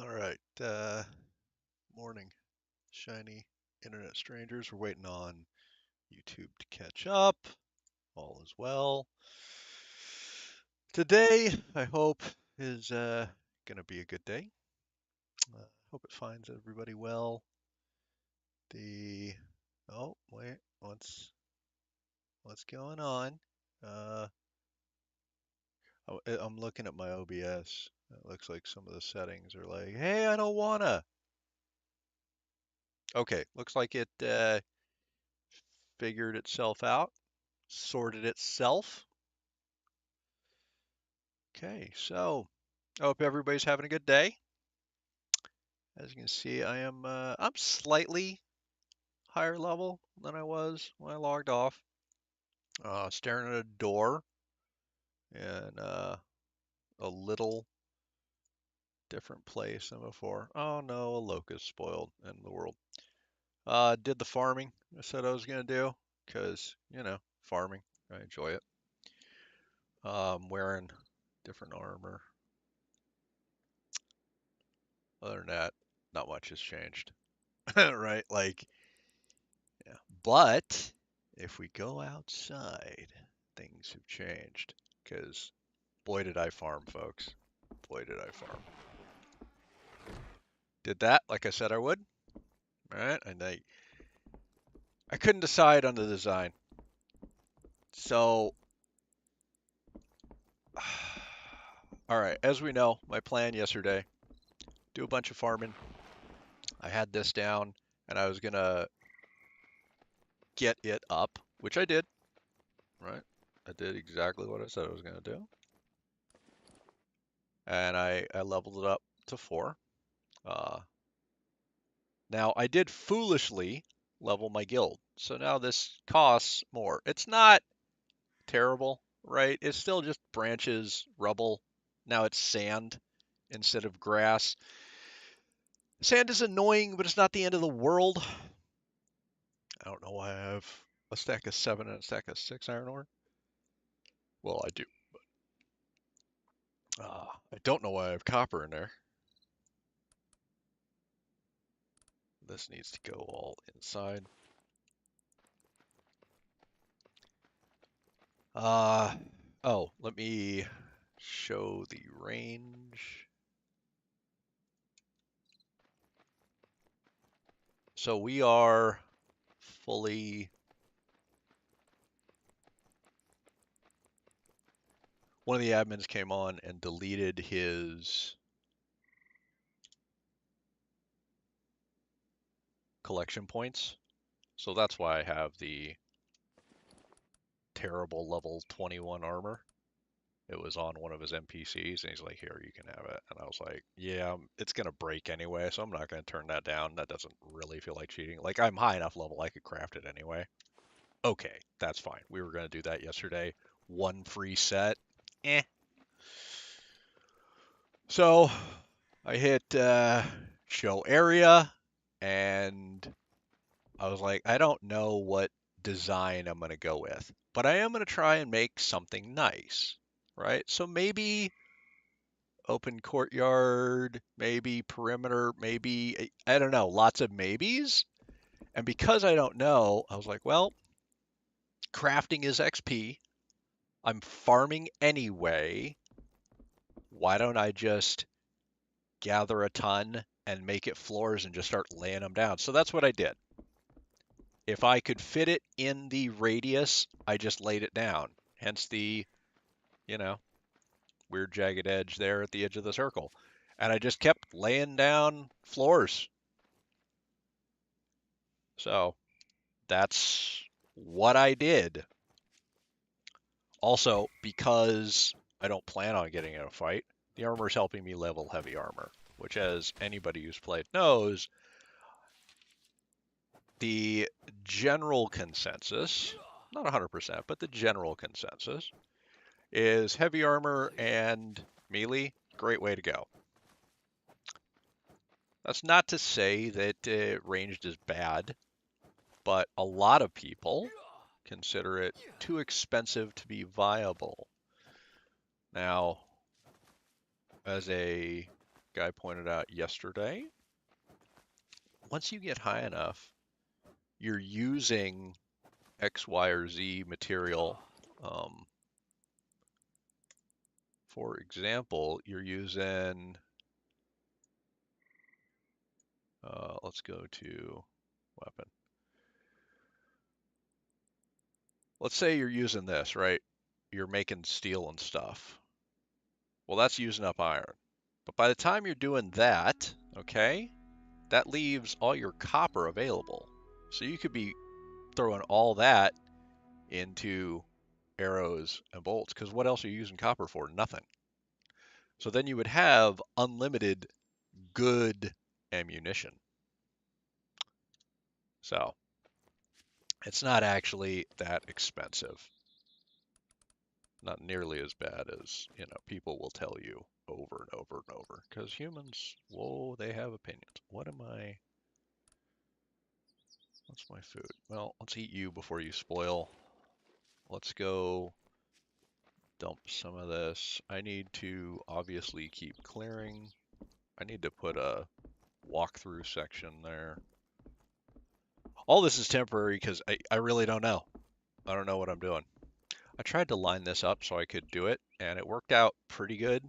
All right. Morning, shiny internet strangers. We're waiting on YouTube to catch up. All is well. Today, I hope, is going to be a good day. Hope it finds everybody well. The oh wait, what's going on? Uh, I'm looking at my OBS. It looks like some of the settings are like, hey, I don't wanna. Okay, looks like it figured itself out, sorted itself. Okay, so I hope everybody's having a good day. As you can see, I'm slightly higher level than I was when I logged off. Staring at a door in a little different place than before. Oh no, a locust spoiled in the world. Did the farming I said I was gonna do, because, farming. I enjoy it. Wearing different armor. Other than that, not much has changed. Right? Like, yeah. But if we go outside, things have changed. Because boy, did I farm, folks. Boy, did I farm. Did that like I said I would. All right. And I couldn't decide on the design. So, all right. As we know, my plan yesterday, do a bunch of farming. I had this down and I was going to get it up, which I did. Right. I did exactly what I said I was going to do. And I leveled it up to 4. Uh, Now, I did foolishly level my guild, so now this costs more. It's not terrible, right? It's still just branches, rubble. Now it's sand instead of grass. Sand is annoying, but it's not the end of the world. I don't know why I have a stack of 7 and a stack of 6 iron ore. Well, I do. I don't know why I have copper in there. This needs to go all inside. Oh, let me show the range. So we are fully. One of the admins came on and deleted his collection points. So that's why I have the terrible level 21 armor. It was on one of his NPCs, and he's like, here, you can have it. And I was like, yeah, it's going to break anyway, so I'm not going to turn that down. That doesn't really feel like cheating. Like, I'm high enough level, I could craft it anyway. Okay, that's fine. We were going to do that yesterday. One free set. Eh. So I hit show area, and I was like, I don't know what design I'm going to go with, but I am going to try and make something nice, right? So maybe open courtyard, maybe perimeter, maybe, I don't know, lots of maybes. And because I don't know, I was like, well, crafting is XP. I'm farming anyway. Why don't I just gather a ton and make it floors and just start laying them down? So that's what I did. If I could fit it in the radius, I just laid it down. Hence the, you know, weird jagged edge there at the edge of the circle. And I just kept laying down floors. So that's what I did. Also, because I don't plan on getting in a fight, the armor is helping me level heavy armor, which, as anybody who's played knows, the general consensus, not 100%, but the general consensus is heavy armor and melee, great way to go. That's not to say that ranged is bad, but a lot of people consider it too expensive to be viable. Now, as a guy pointed out yesterday, once you get high enough, you're using X, Y, or Z material. For example, you're using, let's go to weapon. Let's say you're using this, right? You're making steel and stuff. Well, that's using up iron. But by the time you're doing that, okay, that leaves all your copper available. So you could be throwing all that into arrows and bolts, because what else are you using copper for? Nothing. So then you would have unlimited good ammunition. So it's not actually that expensive. Not nearly as bad as, people will tell you over and over and over. Because humans, whoa, they have opinions. What's my food? Well, let's eat you before you spoil. Let's go dump some of this. I need to obviously keep clearing. I need to put a walkthrough section there. All this is temporary because I really don't know. I don't know what I'm doing. I tried to line this up so I could do it, and it worked out pretty good.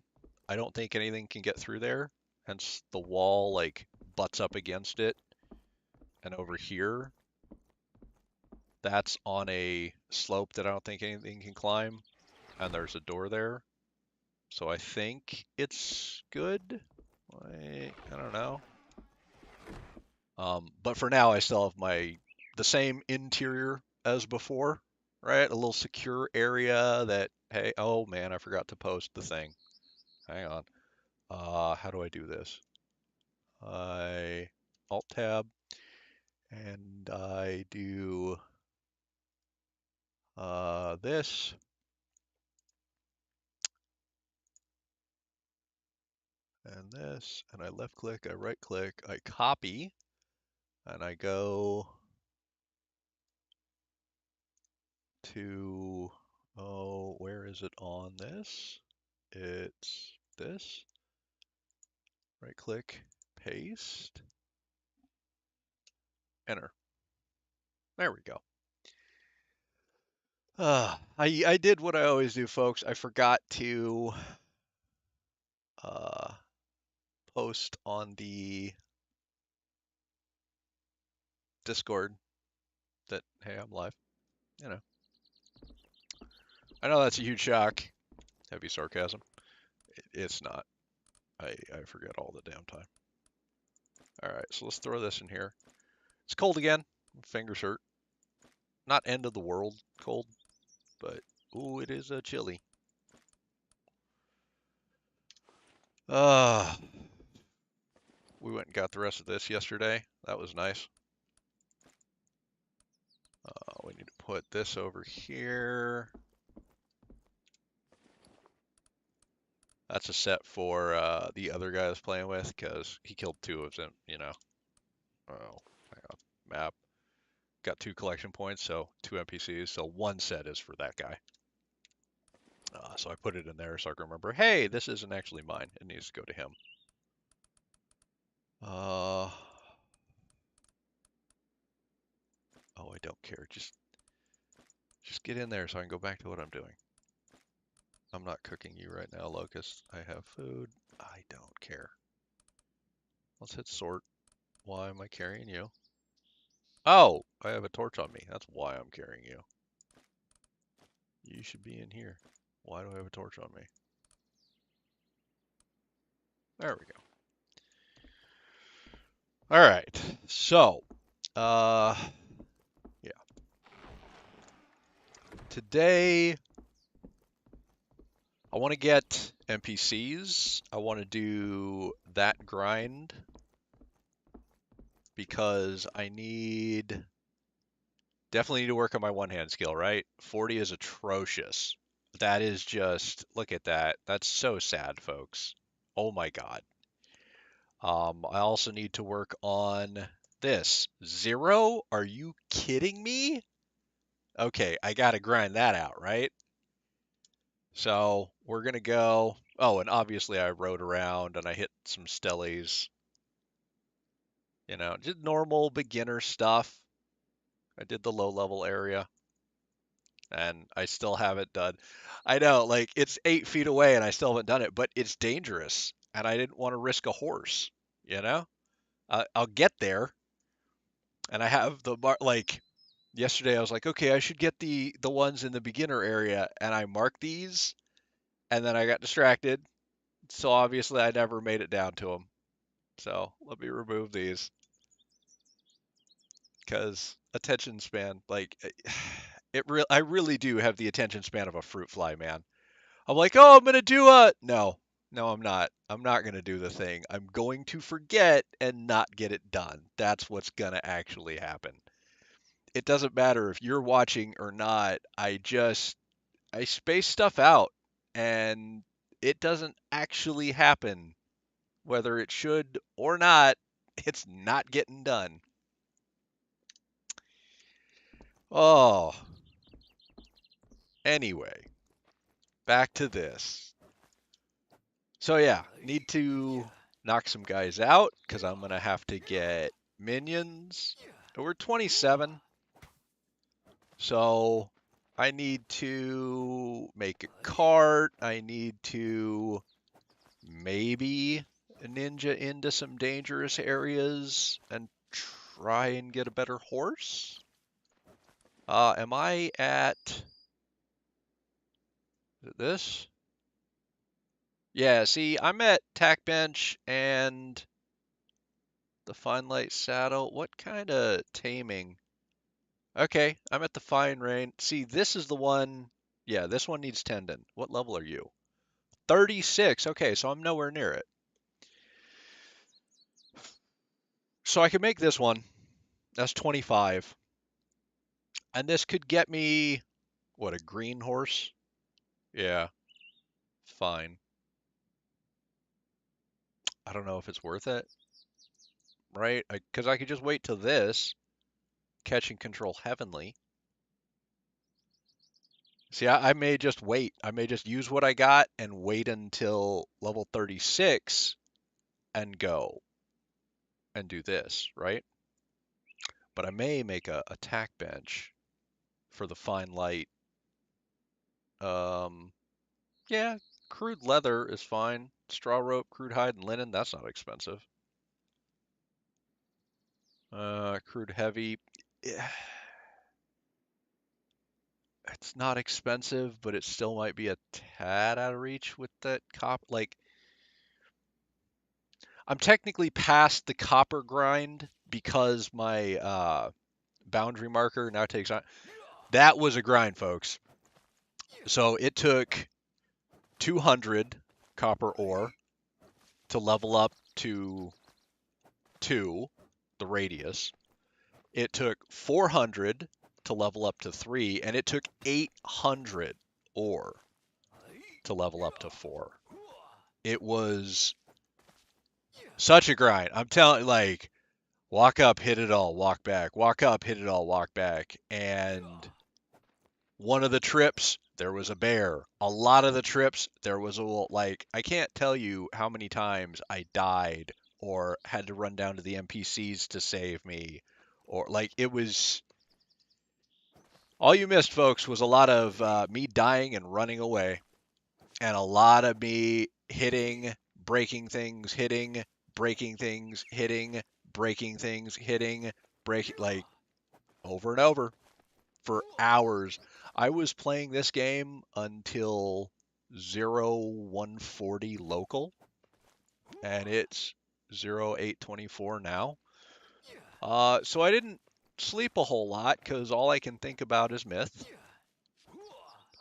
I don't think anything can get through there, hence the wall like butts up against it. And over here, that's on a slope that I don't think anything can climb, and there's a door there. So I think it's good. I don't know. But for now, I still have the same interior as before, right? A little secure area that, hey, oh man, I forgot to post the thing. Hang on. How do I do this? I Alt Tab and I do this and this, and I left click, I right click, I copy, and I go to, oh, where is it on this? It's this. Right click, paste, enter. There we go. I did what I always do, folks. I forgot to uh, post on the Discord that, hey, I'm live. You know, I know that's a huge shock. Heavy sarcasm. It's not. I forget all the damn time. All right, so let's throw this in here. It's cold again. Fingers hurt. Not end of the world cold, but ooh, it is chilly. Uh, we went and got the rest of this yesterday. That was nice. We need to put this over here. That's a set for the other guy I was playing with because he killed two of them, Oh, hang on. Map. Got 2 collection points, so 2 NPCs. So 1 set is for that guy. So I put it in there so I can remember, hey, this isn't actually mine. It needs to go to him. Oh, I don't care. Just get in there so I can go back to what I'm doing. I'm not cooking you right now, Locust. I have food. I don't care. Let's hit sort. Why am I carrying you? Oh, I have a torch on me. That's why I'm carrying you. You should be in here. Why do I have a torch on me? There we go. All right. So, yeah. Today, I want to get NPCs. I want to do that grind because definitely need to work on my one-hand skill, right? 40 is atrocious. That is just, look at that. That's so sad, folks. Oh my God. I also need to work on this. 0? Are you kidding me? Okay, I gotta grind that out, right? So we're gonna go. Oh, and obviously I rode around and I hit some stellies, just normal beginner stuff. I did the low level area and I still haven't done. I know, like it's 8 feet away and I still haven't done it, but it's dangerous and I didn't want to risk a horse, you know? I'll get there and I have like yesterday I was like, okay, I should get the ones in the beginner area and I marked these and then I got distracted. So obviously I never made it down to them. So let me remove these because attention span, like I really do have the attention span of a fruit fly, man. I'm like, oh, I'm gonna do a no, I'm not. I'm not gonna do the thing. I'm going to forget and not get it done. That's what's gonna actually happen. It doesn't matter if you're watching or not. I space stuff out and it doesn't actually happen. Whether it should or not, it's not getting done. Oh, anyway, back to this. So yeah, need to knock some guys out because I'm gonna have to get minions. We're 27, so I need to make a cart. I need to maybe ninja into some dangerous areas and try and get a better horse. Am I at this? Yeah, see, I'm at tack bench and the fine light saddle. What kind of taming? Okay, I'm at the fine rein. See, this is the one. Yeah, this one needs tendon. What level are you? 36. Okay, so I'm nowhere near it. So I can make this one. That's 25. And this could get me, what, a green horse? Yeah, fine. I don't know if it's worth it, right? Because I could just wait till this, catch and control heavenly. See, I may just wait. I may just use what I got and wait until level 36 and go and do this, right? But I may make a attack bench for the fine light. Um, yeah, crude leather is fine. Straw rope, crude hide, and linen, that's not expensive. Crude heavy. Yeah, it's not expensive, but it still might be a tad out of reach with that like, I'm technically past the copper grind because my boundary marker now takes on. That was a grind, folks. So it took 200 copper ore to level up to 2, the radius. It took 400 to level up to 3, and it took 800 ore to level up to 4. It was such a grind. I'm telling, like, walk up, hit it all, walk back, walk up, hit it all, walk back. And one of the trips, there was a bear. A lot of the trips, there was like, I can't tell you how many times I died or had to run down to the NPCs to save me. Or, like, it was. All you missed, folks, was a lot of me dying and running away. And a lot of me hitting, breaking things, hitting, breaking things, hitting, breaking things, hitting, breaking, like, over and over for hours. I was playing this game until 0140 local, and it's 0824 now. So I didn't sleep a whole lot because all I can think about is myth.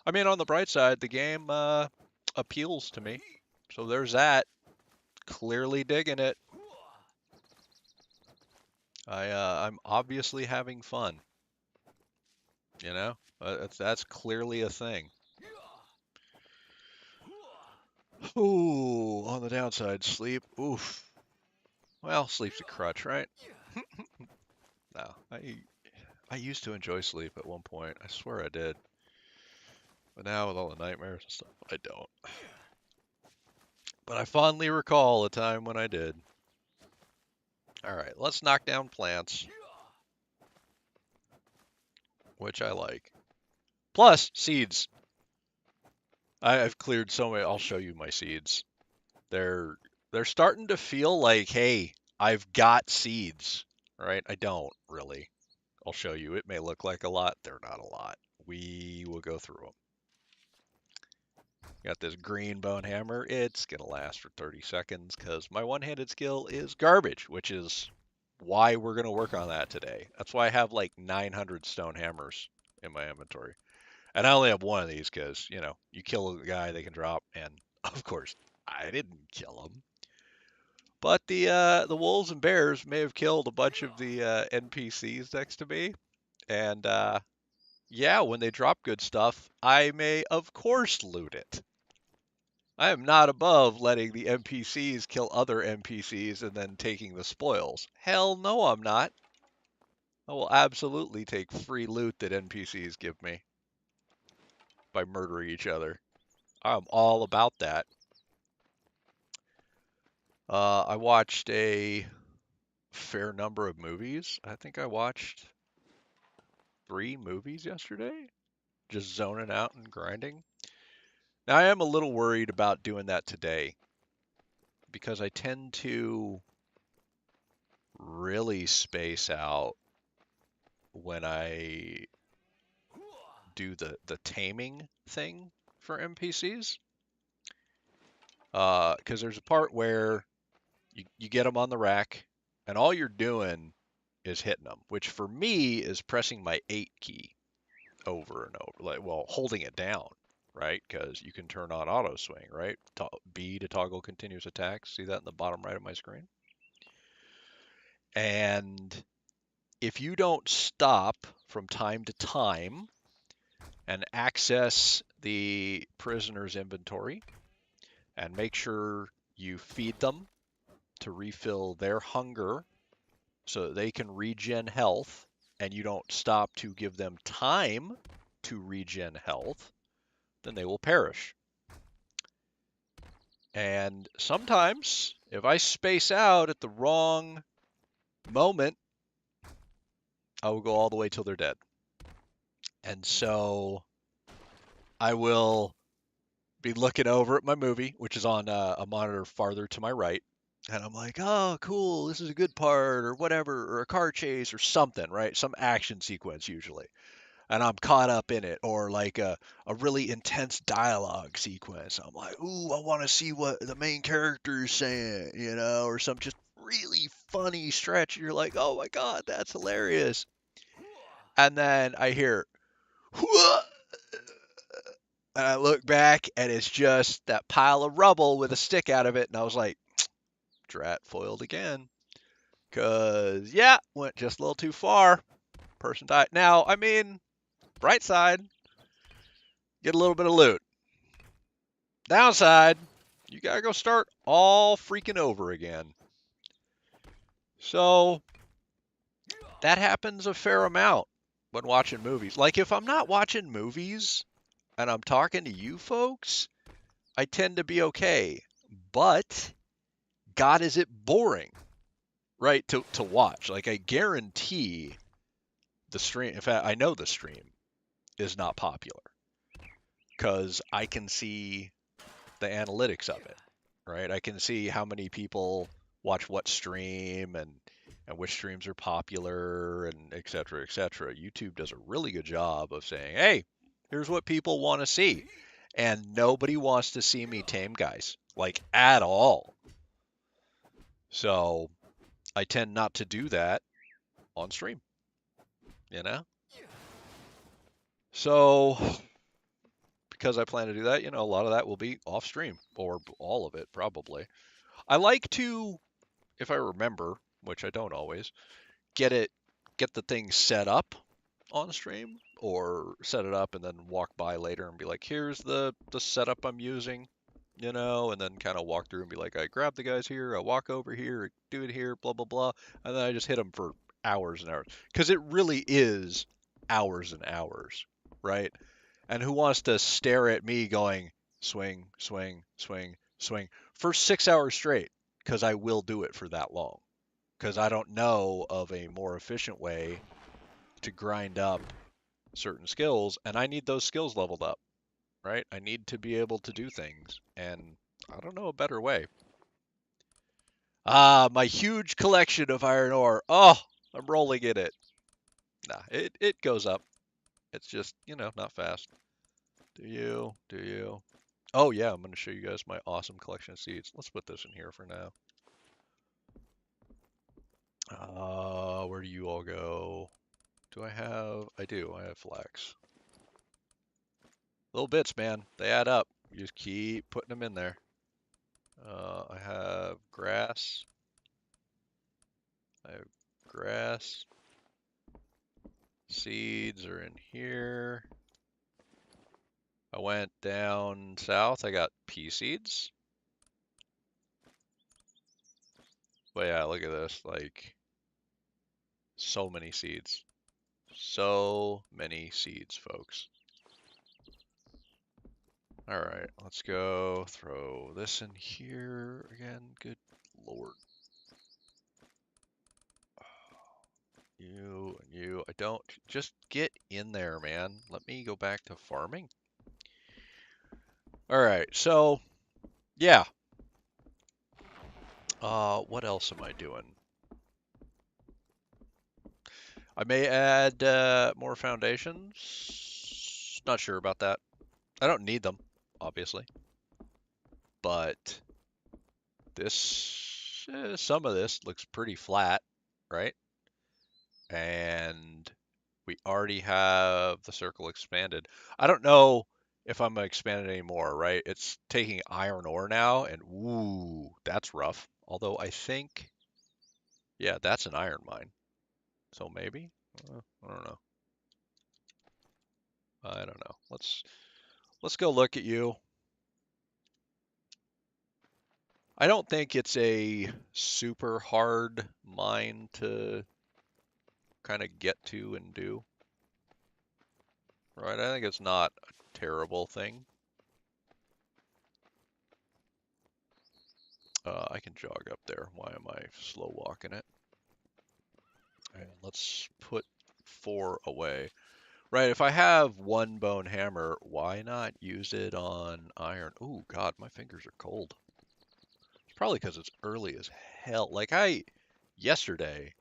I mean, on the bright side, the game appeals to me. So there's that. Clearly digging it. I'm obviously having fun. You know, that's clearly a thing. Ooh, on the downside, sleep. Oof. Well, sleep's a crutch, right? No, I used to enjoy sleep at one point. I swear I did. But now with all the nightmares and stuff, I don't. But I fondly recall a time when I did. All right, let's knock down plants, which I like. Plus, seeds. I've cleared so many. I'll show you my seeds. They're they're starting to feel like, hey, I've got seeds, right? I don't really. I'll show you. It may look like a lot. They're not a lot. We will go through them. Got this green bone hammer. It's going to last for 30 seconds because my one-handed skill is garbage, which is why we're going to work on that today. That's why I have like 900 stone hammers in my inventory. And I only have one of these because, you kill a guy, they can drop. And of course, I didn't kill him. But the wolves and bears may have killed a bunch of the NPCs next to me. And yeah, when they drop good stuff, I may, of course, loot it. I am not above letting the NPCs kill other NPCs and then taking the spoils. Hell no, I'm not. I will absolutely take free loot that NPCs give me by murdering each other. I'm all about that. I watched a fair number of movies. I think I watched 3 movies yesterday, just zoning out and grinding. Now, I am a little worried about doing that today because I tend to really space out when I do the taming thing for NPCs. Because there's a part where you get them on the rack, and all you're doing is hitting them, which for me is pressing my 8 key over and over, like, well, holding it down, right? Because you can turn on auto swing, right? B to toggle continuous attacks. See that in the bottom right of my screen? And if you don't stop from time to time and access the prisoner's inventory and make sure you feed them to refill their hunger so that they can regen health, and you don't stop to give them time to regen health, then they will perish. And sometimes, if I space out at the wrong moment, I will go all the way till they're dead. And so I will be looking over at my movie, which is on a monitor farther to my right. And I'm like, oh, cool, this is a good part, or whatever, or a car chase, or something, right? Some action sequence usually. And I'm caught up in it, or like a really intense dialogue sequence. I'm like, ooh, I want to see what the main character is saying, or some just really funny stretch. You're like, oh my God, that's hilarious. And then I hear, "Whoa," and I look back, and it's just that pile of rubble with a stick out of it. And I was like, drat, foiled again. Because, yeah, went just a little too far. Person died. Now, I mean, bright side, get a little bit of loot. Downside, you gotta go start all freaking over again. So, that happens a fair amount when watching movies. Like, if I'm not watching movies and I'm talking to you folks, I tend to be okay. But, God, is it boring, right, to watch. Like, I guarantee the stream, in fact, I know the stream is not popular because I can see the analytics of it, right? I can see how many people watch what stream and which streams are popular and et cetera, et cetera. YouTube does a really good job of saying, hey, here's what people want to see. And nobody wants to see me tame guys, like at all. So I tend not to do that on stream, you know? So because I plan to do that, a lot of that will be off stream, or all of it probably. I like to, if I remember, which I don't always, get the thing set up on stream, or set it up and then walk by later and be like, here's the setup I'm using, and then kind of walk through and be like, I grab the guys here, I walk over here, I do it here, blah blah blah, and then I just hit them for hours and hours, because it really is hours and hours, right? And who wants to stare at me going swing, swing, swing, swing for 6 hours straight because I will do it for that long because I don't know of a more efficient way to grind up certain skills, and I need those skills leveled up, right? I need to be able to do things, and I don't know a better way. Ah, my huge collection of iron ore. Oh, I'm rolling in it. Nah, it goes up. It's just, not fast. Do you? Do you? Oh yeah, I'm going to show you guys my awesome collection of seeds. Let's put this in here for now. Where do you all go? Do I have? I do. I have flax. Little bits, man. They add up. You just keep putting them in there. I have grass. I have grass. Seeds are in here. I went down south. I got pea seeds. But yeah, look at this. Like, so many seeds. So many seeds, folks. All right, let's go throw this in here again. Good Lord. You and you. I don't. Just get in there, man. Let me go back to farming. All right, so yeah. What else am I doing? I may add more foundations. Not sure about that. I don't need them, obviously. But this, some of this looks pretty flat, right? And we already have the circle expanded. I don't know if I'm gonna expand it anymore, right? It's taking iron ore now, and ooh, that's rough. Although I think, yeah, that's an iron mine. So maybe? I don't know. I don't know. Let's go look at you. I don't think it's a super hard mine to kind of get to and do. Right? I think it's not a terrible thing. I can jog up there. Why am I slow walking it? And let's put 4 away. Right, if I have one bone hammer, why not use it on iron? Ooh, God, my fingers are cold. It's probably because it's early as hell. Like yesterday,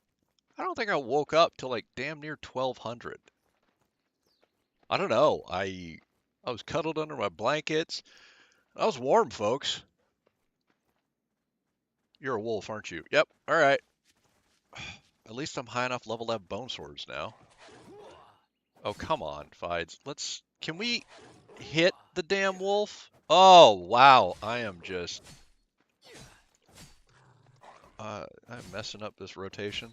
I don't think I woke up till like damn near 1200. I don't know. I was cuddled under my blankets. I was warm, folks. You're a wolf, aren't you? Yep. All right. At least I'm high enough level to have bone swords now. Oh, come on, Fides. Can we hit the damn wolf? Oh, wow. I am just, I'm messing up this rotation.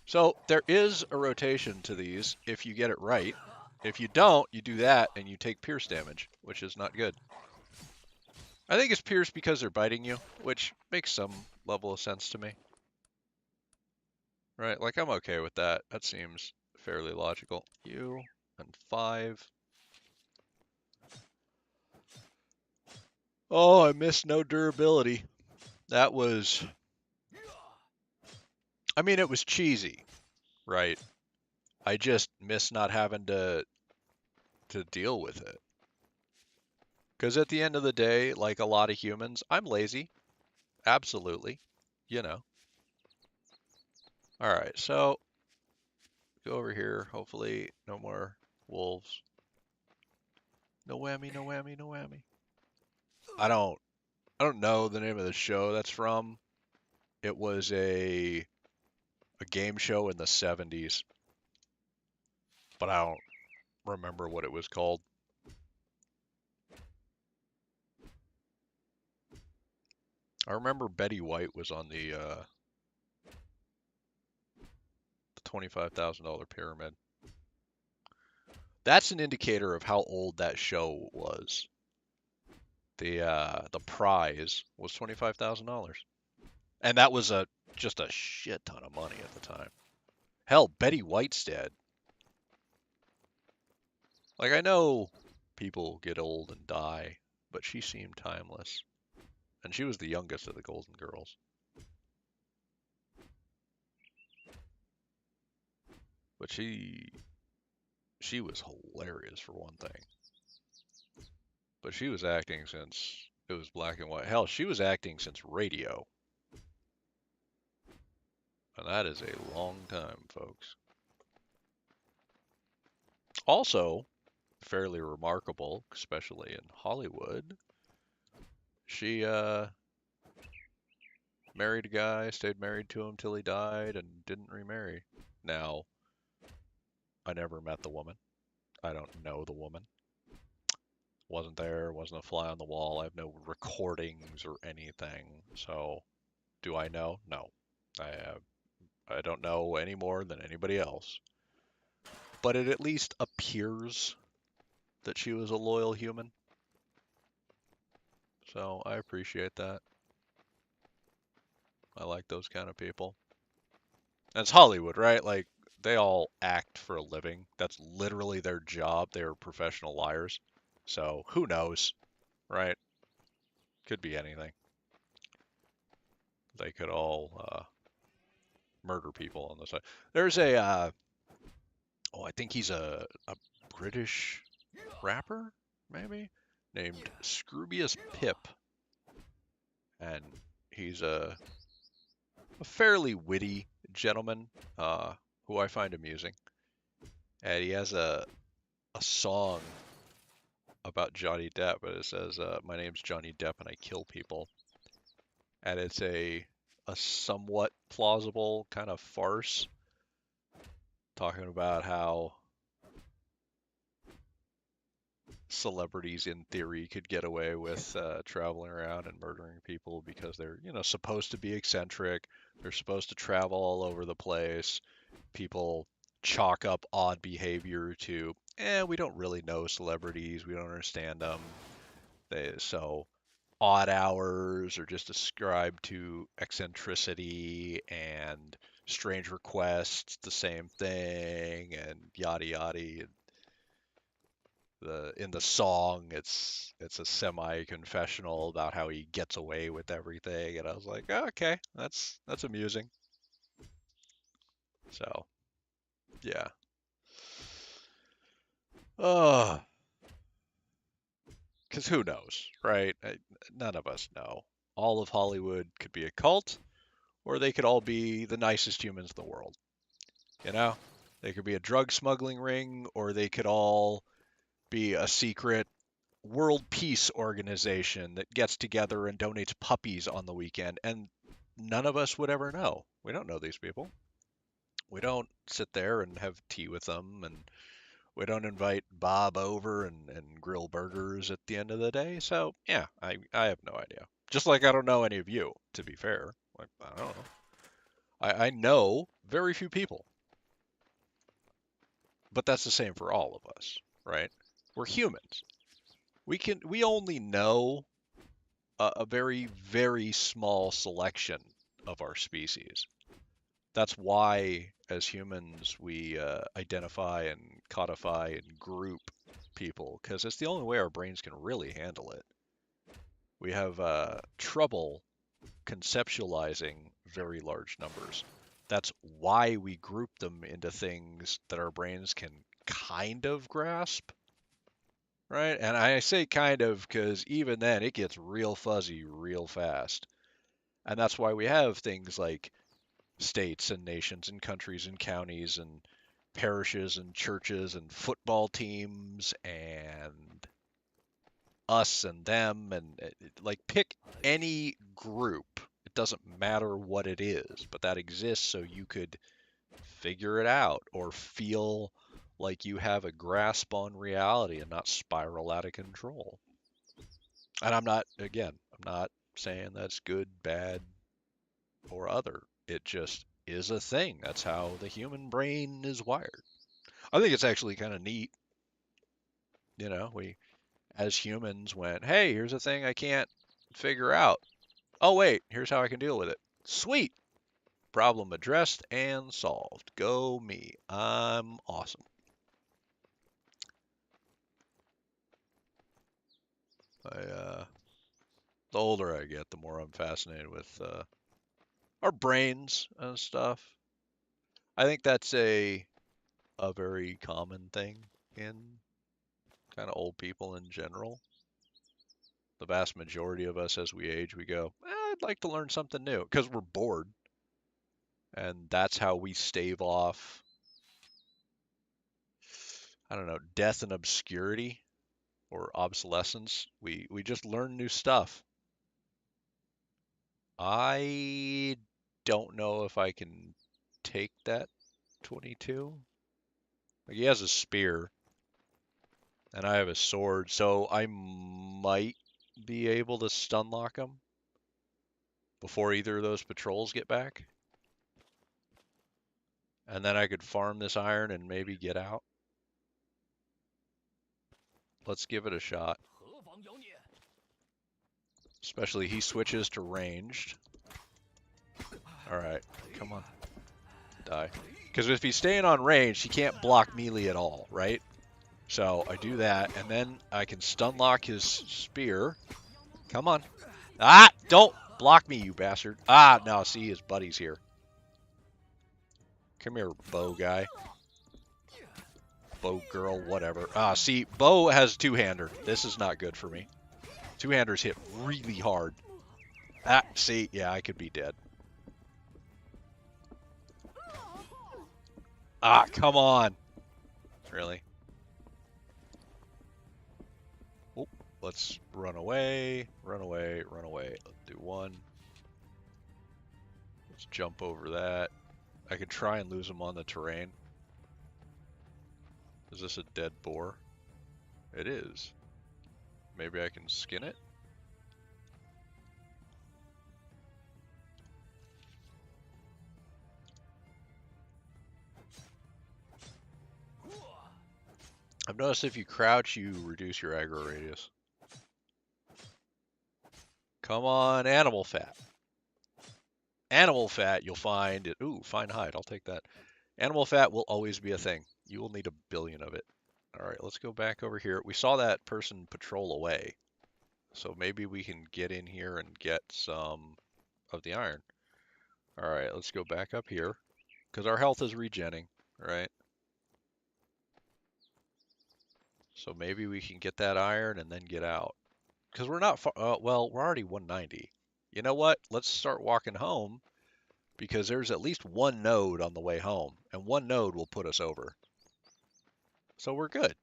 So there is a rotation to these if you get it right. If you don't, you do that and you take pierce damage, which is not good. I think it's pierce because they're biting you, which makes some level of sense to me. Right, like I'm okay with that. That seems fairly logical. You and 5. Oh, I missed no durability. That was, I mean, it was cheesy, right? I just miss not having to deal with it. Because at the end of the day, like a lot of humans, I'm lazy. Absolutely. You know. All right, so go over here. Hopefully, no more wolves. No whammy, no whammy, no whammy. I don't know the name of the show that's from. It was a game show in the 70s, but I don't remember what it was called. I remember Betty White was on the $25,000 pyramid. That's an indicator of how old that show was. The prize was $25,000, and that was just a shit ton of money at the time. Hell, Betty White's dead. Like I know people get old and die, but she seemed timeless. and she was the youngest of the Golden Girls. But she was hilarious for one thing. But she was acting since it was black and white. Hell, she was acting since radio. And that is a long time, folks. Also, fairly remarkable, especially in Hollywood, she married a guy, stayed married to him till he died, and didn't remarry. Now, I never met the woman. I don't know the woman. Wasn't there, wasn't a fly on the wall. I have no recordings or anything. So, do I know? No. I don't know any more than anybody else. But it at least appears that she was a loyal human. So I appreciate that. I like those kind of people. And it's Hollywood, right? Like, they all act for a living. That's literally their job. They are professional liars. So who knows, right? Could be anything. They could all murder people on the side. There's I think he's a British rapper, maybe, named Scroobius Pip. And he's a fairly witty gentleman who I find amusing. And he has a song about Johnny Depp, but it says, "My name's Johnny Depp and I kill people," and it's a somewhat plausible kind of farce, talking about how celebrities in theory could get away with traveling around and murdering people because they're, supposed to be eccentric. They're supposed to travel all over the place. People chalk up odd behavior to, we don't really know celebrities. We don't understand them. So odd hours are just ascribed to eccentricity, and strange requests, the same thing, and yada yada. In the song, it's a semi confessional about how he gets away with everything, and I was like, oh, okay, that's amusing. So yeah. Oh, because who knows, right? None of us know. All of Hollywood could be a cult, or they could all be the nicest humans in the world. You know, they could be a drug smuggling ring, or they could all be a secret world peace organization that gets together and donates puppies on the weekend, and none of us would ever know. We don't know these people. We don't sit there and have tea with them, and we don't invite Bob over and grill burgers at the end of the day. So yeah, I have no idea. Just like I don't know any of you, to be fair. Like, I don't know. I know very few people, but that's the same for all of us, right? We're humans. We only know a very, very small selection of our species. That's why, as humans, we identify and codify and group people, because it's the only way our brains can really handle it. We have trouble conceptualizing very large numbers. That's why we group them into things that our brains can kind of grasp, right? And I say kind of because even then it gets real fuzzy real fast. And that's why we have things like states and nations and countries and counties and parishes and churches and football teams and us and them, and like, pick any group. It doesn't matter what it is, but that exists so you could figure it out or feel like you have a grasp on reality and not spiral out of control. And I'm not saying that's good, bad, or other. It just is a thing. That's how the human brain is wired. I think it's actually kind of neat. We as humans went, hey, here's a thing I can't figure out. Oh, wait, here's how I can deal with it. Sweet. Problem addressed and solved. Go me. I'm awesome. I The older I get, the more I'm fascinated with our brains and stuff. I think that's a very common thing in kind of old people in general. The vast majority of us, as we age, we go, I'd like to learn something new because we're bored. And that's how we stave off, I don't know, death and obscurity or obsolescence. We just learn new stuff. I don't know if I can take that 22. Like he has a spear and I have a sword, so I might be able to stun lock him before either of those patrols get back. And then I could farm this iron and maybe get out. Let's give it a shot. Especially he switches to ranged. Alright, come on. Die. Because if he's staying on range, he can't block melee at all, right? So I do that, and then I can stun lock his spear. Come on. Ah! Don't block me, you bastard. Ah, no, see, his buddy's here. Come here, bow guy. Bow girl, whatever. Ah, see, bow has two-hander. This is not good for me. Two-handers hit really hard. Ah, see, yeah, I could be dead. Ah, come on. Really? Oh, let's run away, run away, run away. Let's do one. Let's jump over that. I could try and lose him on the terrain. Is this a dead boar? It is. Maybe I can skin it? I've noticed if you crouch, you reduce your aggro radius. Come on, animal fat. Animal fat, you'll find it. Ooh, fine hide. I'll take that. Animal fat will always be a thing. You will need 1 billion of it. All right, let's go back over here. We saw that person patrol away. So maybe we can get in here and get some of the iron. All right, let's go back up here because our health is regenning, right? So maybe we can get that iron and then get out. Because we're not far, well, we're already 190. You know what? Let's start walking home because there's at least one node on the way home, and one node will put us over. So we're good.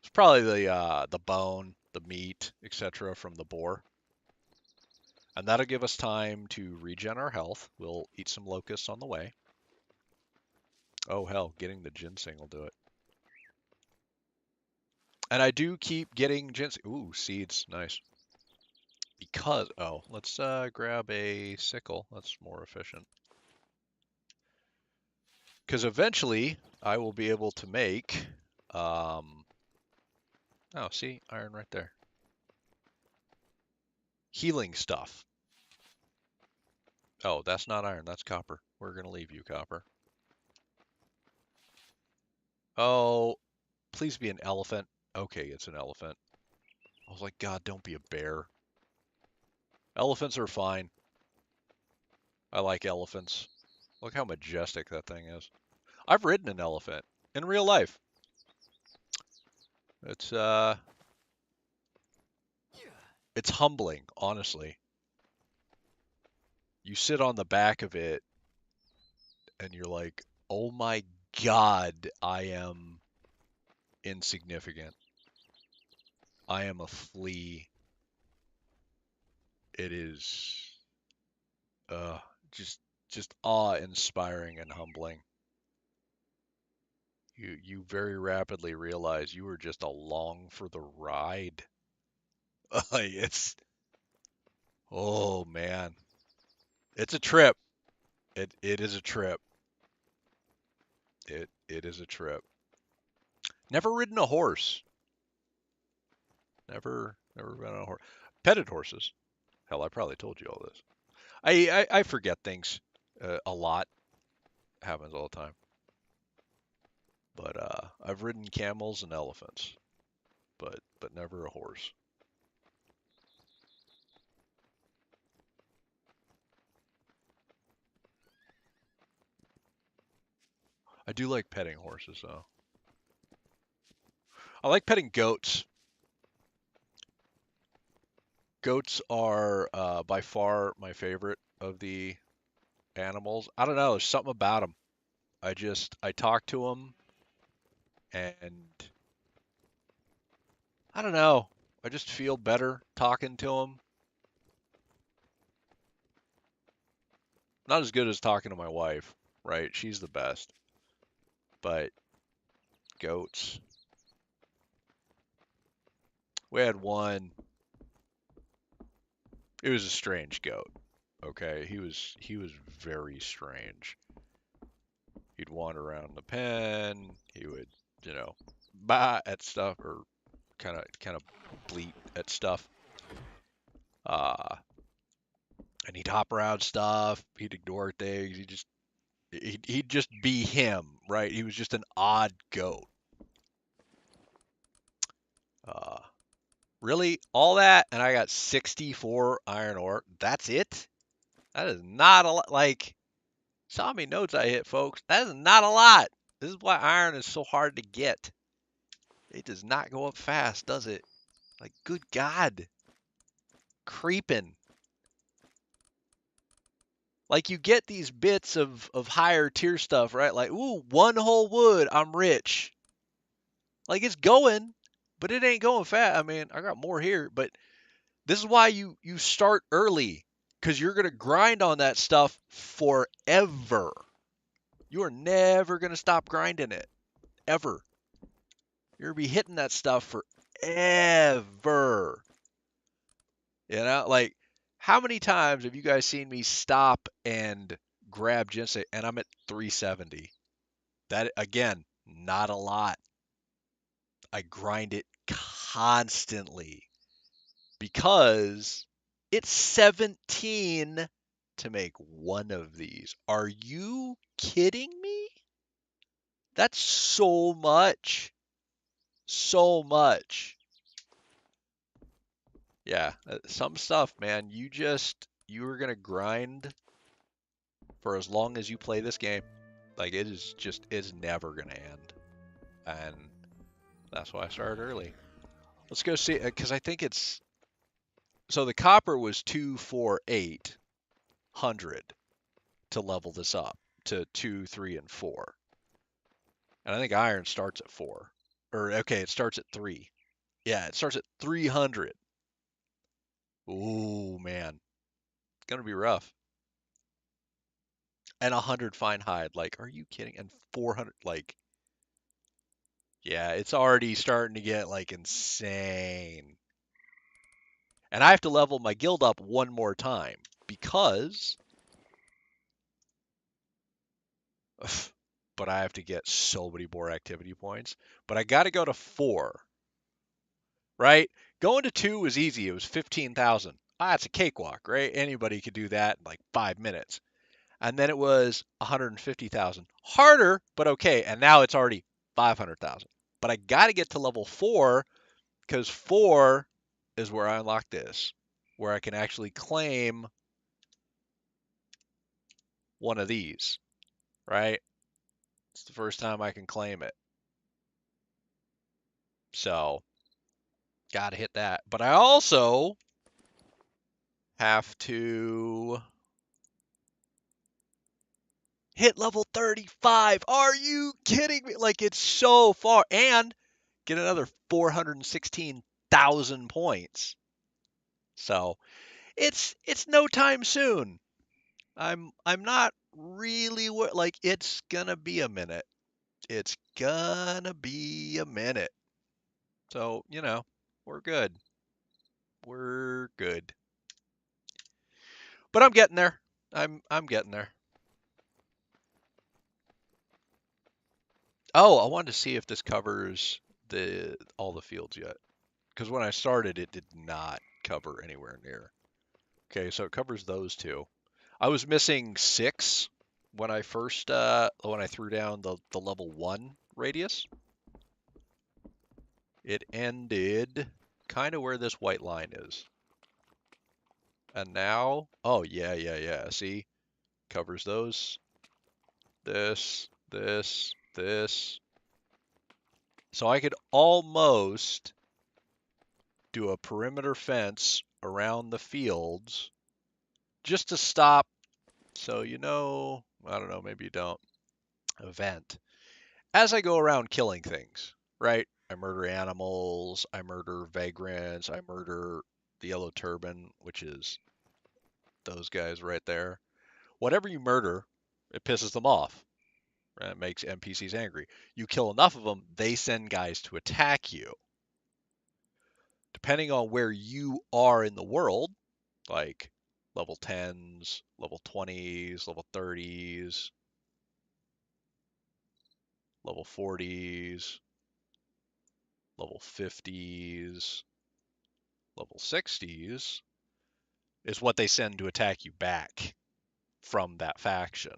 It's probably the bone, the meat, etc. from the boar. And that'll give us time to regen our health. We'll eat some locusts on the way. Oh hell, getting the ginseng will do it. And I do keep getting ginseng. Ooh, seeds, nice. Because, oh, let's grab a sickle. That's more efficient. Because eventually I will be able to make, oh, see, iron right there. Healing stuff. Oh, that's not iron, that's copper. We're going to leave you, copper. Oh, please be an elephant. Okay, it's an elephant. I was like, God, don't be a bear. Elephants are fine. I like elephants. Look how majestic that thing is. I've ridden an elephant in real life. It's humbling, honestly. You sit on the back of it and you're like, "Oh my God, I am insignificant. I am a flea." It is uh just just awe-inspiring and humbling. You very rapidly realize you were just along for the ride. It's oh man. It's a trip. It is a trip. It is a trip. Never ridden a horse. Never been on a horse. Petted horses. Hell, I probably told you all this. I forget things a lot. Happens all the time. But I've ridden camels and elephants, but never a horse. I do like petting horses though. I like petting goats. Goats are by far my favorite of the animals. I don't know, there's something about them. I talk to them and I don't know. I just feel better talking to them. Not as good as talking to my wife, right? She's the best. But goats. We had one. It was a strange goat. Okay, he was very strange. He'd wander around the pen. He would, you know, baa at stuff or kind of bleat at stuff. Uh, and he'd hop around stuff. He'd ignore things. He'd just be him, right? He was just an odd goat. Uh, really, all that, and I got 64 iron ore. That's it. That is not a lot. Like, saw how many nodes I hit, folks. That is not a lot. This is why iron is so hard to get. It does not go up fast, does it? Like, good God. Creeping. Like, you get these bits of higher tier stuff, right? Like, ooh, one whole wood, I'm rich. Like, it's going, but it ain't going fast. I mean, I got more here, but this is why you start early, because you're going to grind on that stuff forever. You are never going to stop grinding it, ever. You're going to be hitting that stuff forever. You know, like, how many times have you guys seen me stop and grab ginseng and I'm at 370? That, again, not a lot. I grind it constantly because it's 17 to make one of these. Are you kidding me? That's so much. So much. Yeah, some stuff, man. You're gonna grind for as long as you play this game. Like, it's never gonna end. And that's why I started early. Let's go see, because I think so the copper was 24800 to level this up to 2, 3, and 4. And I think iron starts at 4. Or, okay, it starts at 3. Yeah, it starts at 300. Ooh, man. It's gonna be rough. And 100 fine hide. Like, are you kidding? And 400, like, yeah, it's already starting to get, like, insane. And I have to level my guild up one more time because, but I have to get so many more activity points. But I got to go to 4, right? Going to 2 was easy. It was 15,000. Ah, it's a cakewalk, right? Anybody could do that in like 5 minutes. And then it was 150,000. Harder, but okay. And now it's already 500,000. But I got to get to level 4 because 4 is where I unlock this, where I can actually claim one of these, right? It's the first time I can claim it. So, got to hit that. But I also have to hit level 35. Are you kidding me? Like, it's so far. And get another 416,000 points. So, it's no time soon. I'm not really like, it's gonna be a minute. It's gonna be a minute. So, we're good. We're good. But I'm getting there. I'm getting there. Oh, I wanted to see if this covers all the fields yet. Because when I started, it did not cover anywhere near. Okay, so it covers those two. I was missing 6 when I first when I threw down the level 1 radius. It ended kind of where this white line is. And now, oh yeah, yeah, yeah. See, covers those, this, this. So I could almost do a perimeter fence around the fields just to stop. So, I don't know, maybe you don't. Event. As I go around killing things, right? I murder animals, I murder vagrants, I murder the yellow turban, which is those guys right there. Whatever you murder, it pisses them off. Right? It makes NPCs angry. You kill enough of them, they send guys to attack you. Depending on where you are in the world, like level 10s, level 20s, level 30s, level 40s, level 50s, level 60s, is what they send to attack you back from that faction.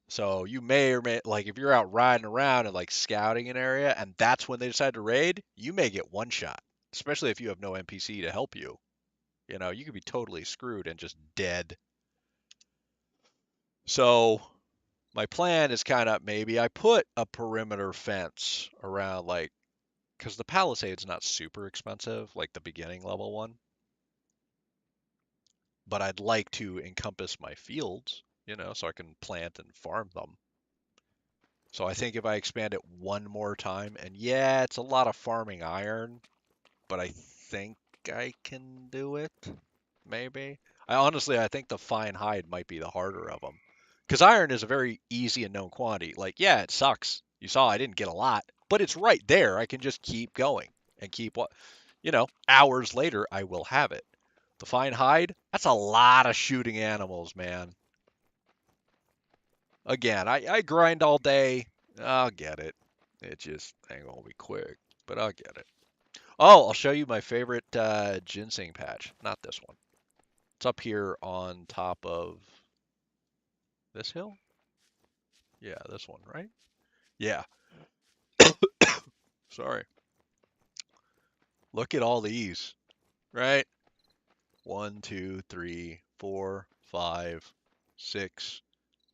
So you may or may, like, if you're out riding around and like scouting an area and that's when they decide to raid, you may get one shot, especially if you have no NPC to help you. You could be totally screwed and just dead. So my plan is kind of maybe I put a perimeter fence around, like, because the Palisade's not super expensive, like the beginning level one, but I'd like to encompass my fields, so I can plant and farm them. So I think if I expand it one more time, and yeah, it's a lot of farming iron, but I think I can do it. Maybe. I think the fine hide might be the harder of them. Because iron is a very easy and known quantity. Like, yeah, it sucks. You saw I didn't get a lot, but it's right there. I can just keep going and keep hours later, I will have it. The fine hide, that's a lot of shooting animals, man. Again, I grind all day. I'll get it. It just ain't gonna be quick, but I'll get it. Oh, I'll show you my favorite ginseng patch. Not this one. It's up here on top of this hill? Yeah, this one, right? Yeah. Sorry. Look at all these, right? 1, 2, 3, 4, 5, 6,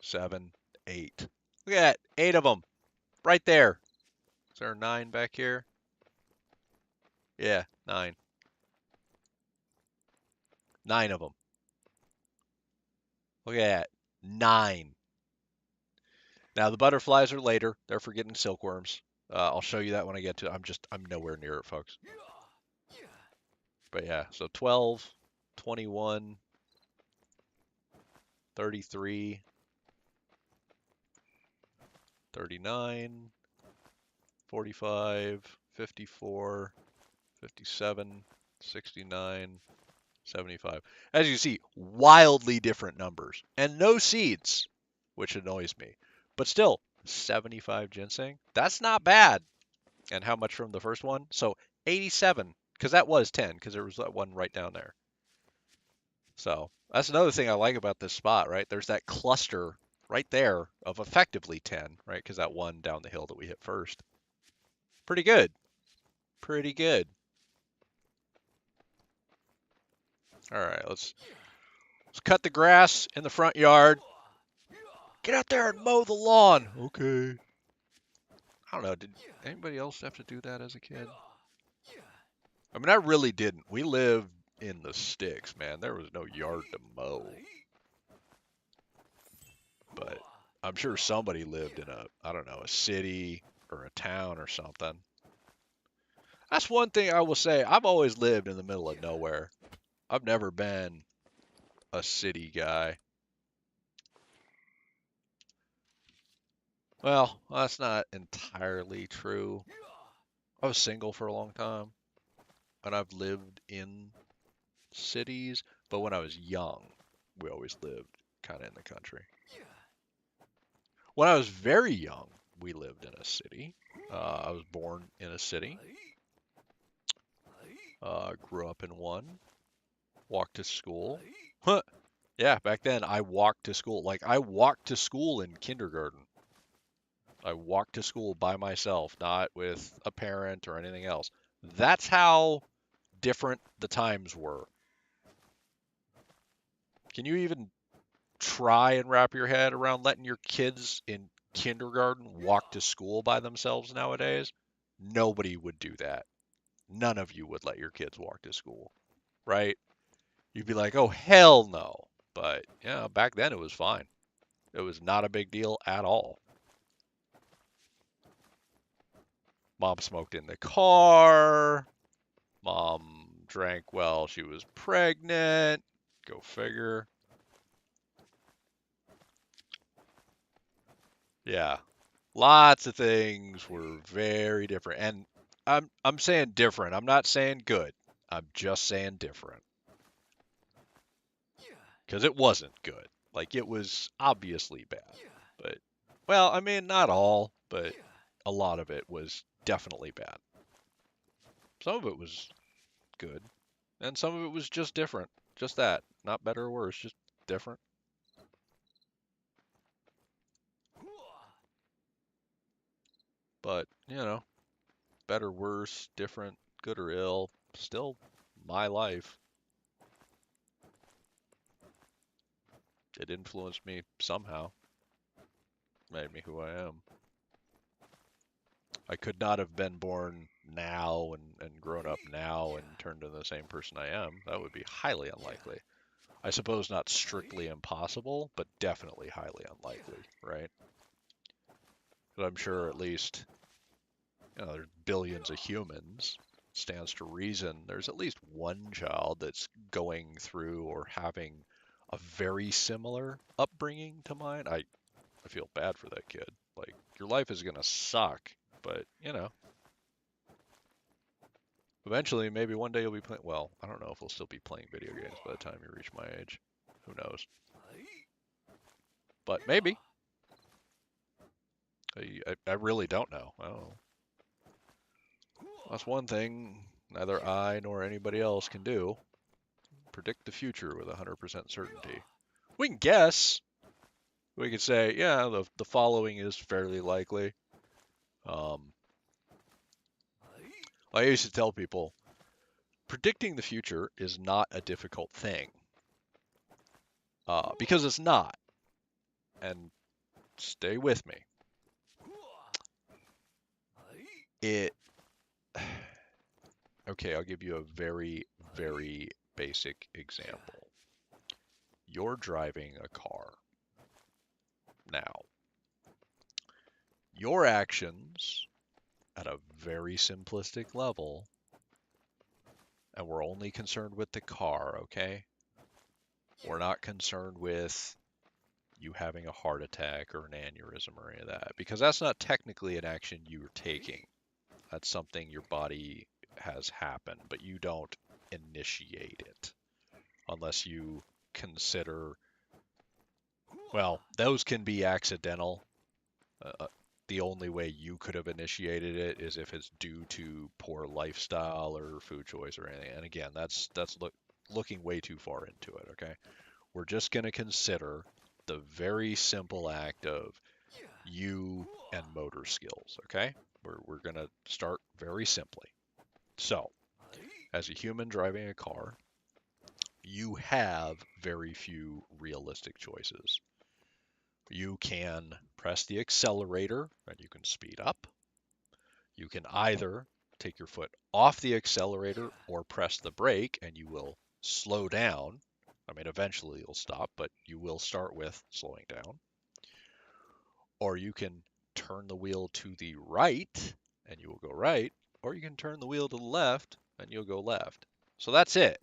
7, 8. Look at that. 8 of them. Right there. Is there a 9 back here? Yeah, 9. 9 of them. Look at that. 9. Now the butterflies are later. They're for getting silkworms. I'll show you that when I get to it. I'm nowhere near it, folks. But yeah, so 12, 21, 33, 39, 45, 54, 57, 69, 75. As you see, wildly different numbers. And no seeds, which annoys me. But still, 75 ginseng. That's not bad. And how much from the first one? So 87, because that was 10, because there was that one right down there. So that's another thing I like about this spot, right? There's that cluster right there of effectively 10, right? Because that one down the hill that we hit first. Pretty good. Pretty good. All right, let's cut the grass in the front yard. Get out there and mow the lawn. Okay. I don't know. Did anybody else have to do that as a kid? I mean, I really didn't. We lived in the sticks, man. There was no yard to mow. But I'm sure somebody lived in I don't know, a city or a town or something. That's one thing I will say. I've always lived in the middle of nowhere. I've never been a city guy. Well, that's not entirely true. I was single for a long time, and I've lived in cities, but when I was young, we always lived kind of in the country. When I was very young, we lived in a city. I was born in a city. Grew up in one. Walked to school. Huh. Yeah, back then I walked to school. Like, I walked to school in kindergarten. I walked to school by myself, not with a parent or anything else. That's how different the times were. Can you even try and wrap your head around letting your kids in kindergarten walk to school by themselves nowadays, nobody would do that. None of you would let your kids walk to school, right? You'd be like, oh, hell no. But yeah, back then it was fine. It was not a big deal at all. Mom smoked in the car. Mom drank while she was pregnant. Go figure. Yeah. Lots of things were very different. And I'm saying different. I'm not saying good. I'm just saying different. Because it wasn't good. Like it was obviously bad. But well, I mean not all, but a lot of it was definitely bad. Some of it was good, and some of it was just different. Just that. Not better or worse, just different. But, better, worse, different, good or ill, still my life. It influenced me somehow, made me who I am. I could not have been born now and grown up now and turned into the same person I am. That would be highly unlikely. I suppose not strictly impossible, but definitely highly unlikely, right? But I'm sure at least, there's billions of humans. Stands to reason there's at least one child that's going through or having a very similar upbringing to mine. I feel bad for that kid. Like, your life is going to suck, but, eventually, maybe one day you'll be playing. Well, I don't know if we'll still be playing video games by the time you reach my age. Who knows? But maybe. I really don't know. I don't know. That's one thing neither I nor anybody else can do. Predict the future with 100% certainty. We can guess. We could say, yeah, the following is fairly likely. Um, I used to tell people, predicting the future is not a difficult thing. Because it's not. And stay with me. It. Okay, I'll give you a very, very basic example. You're driving a car. Now, your actions at a very simplistic level, and we're only concerned with the car, okay? We're not concerned with you having a heart attack or an aneurysm or any of that, because that's not technically an action you're taking. That's something your body has happened, but you don't initiate it unless you consider, well, those can be accidental. The only way you could have initiated it is if it's due to poor lifestyle or food choice or anything. And again, that's looking way too far into it, okay? We're just going to consider the very simple act of you and motor skills, okay? We're going to start very simply. So, as a human driving a car, you have very few realistic choices. You can press the accelerator and you can speed up. You can either take your foot off the accelerator or press the brake and you will slow down. I mean, eventually you'll stop, but you will start with slowing down. Or you can turn the wheel to the right and you will go right, or you can turn the wheel to the left and you'll go left. So that's it.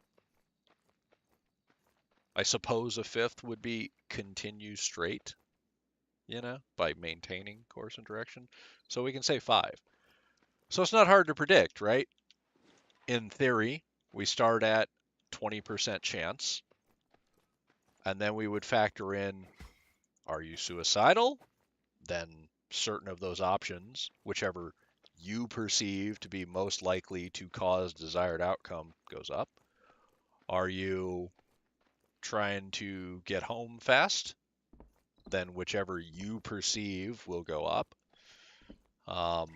I suppose a fifth would be continue straight, by maintaining course and direction. So we can say five. So it's not hard to predict, right? In theory, we start at 20% chance, and then we would factor in, are you suicidal? Then certain of those options, whichever you perceive to be most likely to cause desired outcome, goes up. Are you trying to get home fast? Then whichever you perceive will go up. Um,